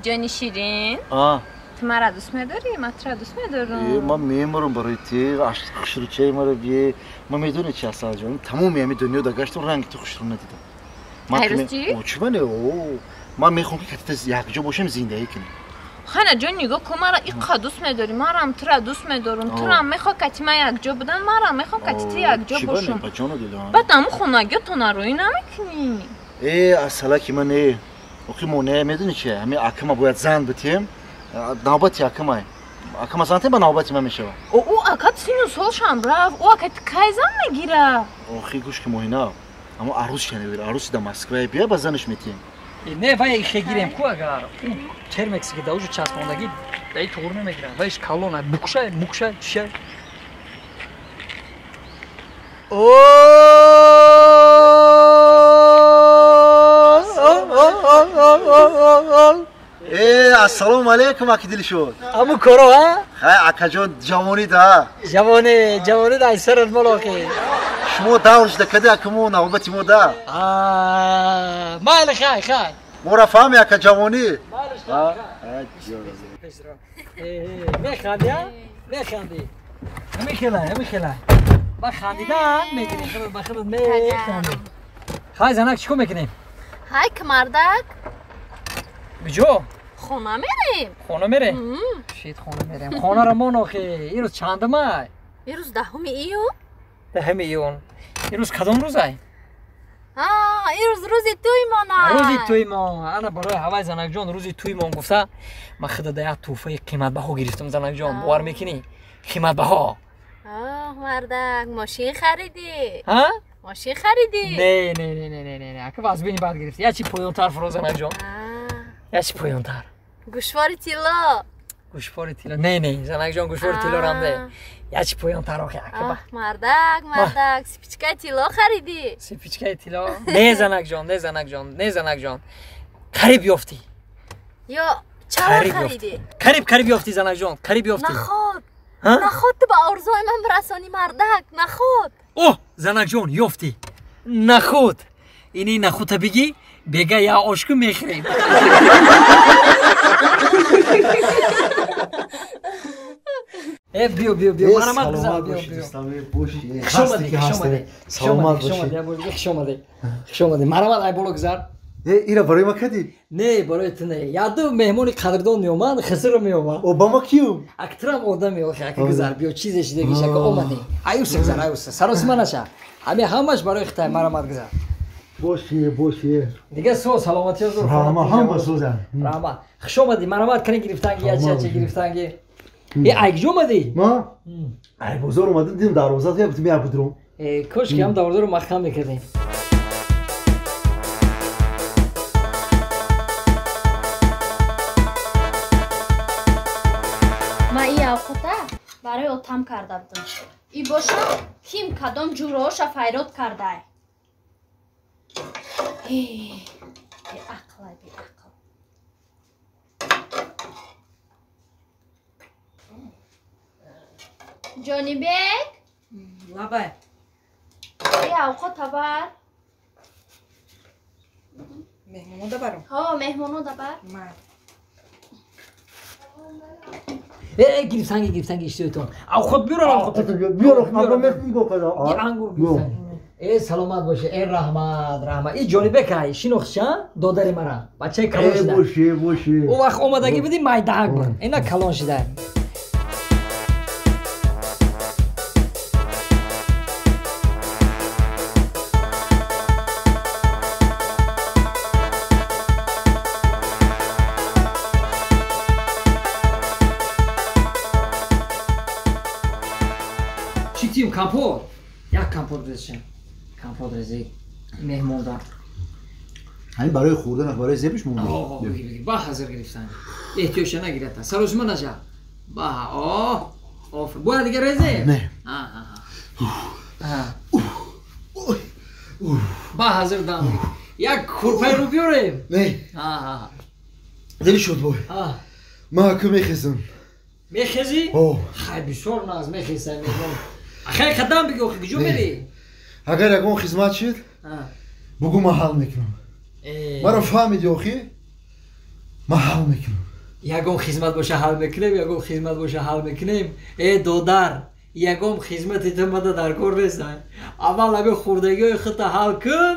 جانی شیرین تو مرا دوست می‌داری؟ من تو را دوست می‌دارم. من می‌مرم برای تی عشق خشروچه مرا بیه. من می‌دونی چی هست جان؟ تمام می‌امی دنیا داشتم رنگ تو خوش رو ندیدم. هیروزی؟ چی بنه؟ من می‌خوام که کتت یک جا باشم زندگی کنم. خانه جان نگاه کن مرا این قد دوست می‌داری. مرا تو را دوست می‌دارم. تو را می‌خوام کتی من یک جا بدن. مرا می‌خوام کتی تی یک جا باشم. چی بنه؟ بچه‌ها دیدم. بعد هم خونگی تو نروی نمی‌کنی. اصلا که من اوکی مونه می‌دونی چیه؟ همین اکما باید زن بتیم. نوبتی اکمای. اکما زنته با نوبتی من میشه. او اکت سینو سالشم رفت. او اکت کی زن میگیره؟ آخی گوش که موینا. اما عروس شنویر. عروسی در مسکو بیا با زنش میتیم. نه وای خیگیریم کو اگر ترمکس که داوجو چسبوندگی دای تور نمیگیرن وایش کالونه بکشه چیه السلام علیکم اکی دل شد امو کرو ها خیلی اکا جان جوانی دا جوانی دا سرت ملاقی شما دورش دا کده اکمو نوبتی مو دا مایل خای مورا فهمی اکا جوانی میخندی ها؟ میخندی همین خیلی با خندیدن میگیری خیلی میخندی خواهی زنک چکو میکنیم؟ های کمردک بجو خونه میریم خونه میریم؟ شید خونه میریم خونه را ما ناخی این روز چندم های؟ این روز دهم ایون دهم ایون این روز کدام روز های؟ این روزی توی ما روزی توی ما انا برای هوای زنک جان روزی توی ما گفته من خدا ده توفه قیمت بها گرفتم زنک جان باور میکنی قیمت بها مردک ماشین خریدی ها ماشین خریدی نه اگه واز بینی بعد گرفتی یا چی پویونتر فروز زنک جان یا چی پویونتر گوشوار تیلا نه زنک جان گوشوار تیلا رم ده یا چی پویونتر آخه مردک سپیچکای تیلا خریدی سپیچکای تیلا نه زنک جان قریب یافتی یا چرا خریدی قریب یافتی زنک جان قریب یافتی نخود تو با آرزوی من برسانی مردک نخود اوه زنک جان یافتی نخود اینی نخود بگی بگه یا عشق میخریم بیا مرامت بزن بیا خشومده مرامت ای بولو گذار اینا برای ما کدی؟ نه برای تو نه یادو مهمونی قدردان میومد خسر میومد اوباما کیو؟ اکترم آدم میوخه اگه گذار بیا چیزش دیگه شکل اومده ایوس گذار سراس منشه همش برای اختای مرامت گذار باشه دیگه سلامتی از هم سوزن رحمت خشومدی مرامت کنی گرفتنگی یا چه گرفتنگی ای جو اومدی ما ای بزرگ اومدیم دیدم دروازه تو گفتم بیا بدرم کاش که هم دروازه رو مخم میکردیم ما ای اوقاته برای اتم کرده بودم ای باشه کیم کدام جوراش فیرات کرده بی عقل جانی بیگ لبه ای اوقات بر مهمونو دبرم مهمونو دبر گرفتنگی اشتویتون او خود بیارم یه انگور گرفتنگی ای سلامت باشه ای رحمت ای جانی بکای شنوخشا دادری مرا بچه کلان شده باشه او وقت اومدگی بدی مایدهک برن اینا کلان شده چی کامپوت یک کامپوت رزشم کامپوت رزی مهمون دار همین برای خوردن برای زیبش مونده بگیر با حاضر گرفتن احتیاج نگیرد سروش من نجا با باید دیگه رزه نه با حاضر دام یک کورپای رو بیاریم نه دلی شد بای ما که میخیزم میخیزی؟ خیلی بسیار ناز میخیزم خیلی قدم بگو خیلی جو میری اگر اگه اون خدمت شد بگو ما حل میکنم مرا فهمیدی آخی ما حال میکنم ягон хизмат боша ҳал мекунем ягон хизмат боша ҳал мекунем додар ягон хизмати ту мада дар кор нест аввал ҳамин хурдагиҳои худта ҳал кун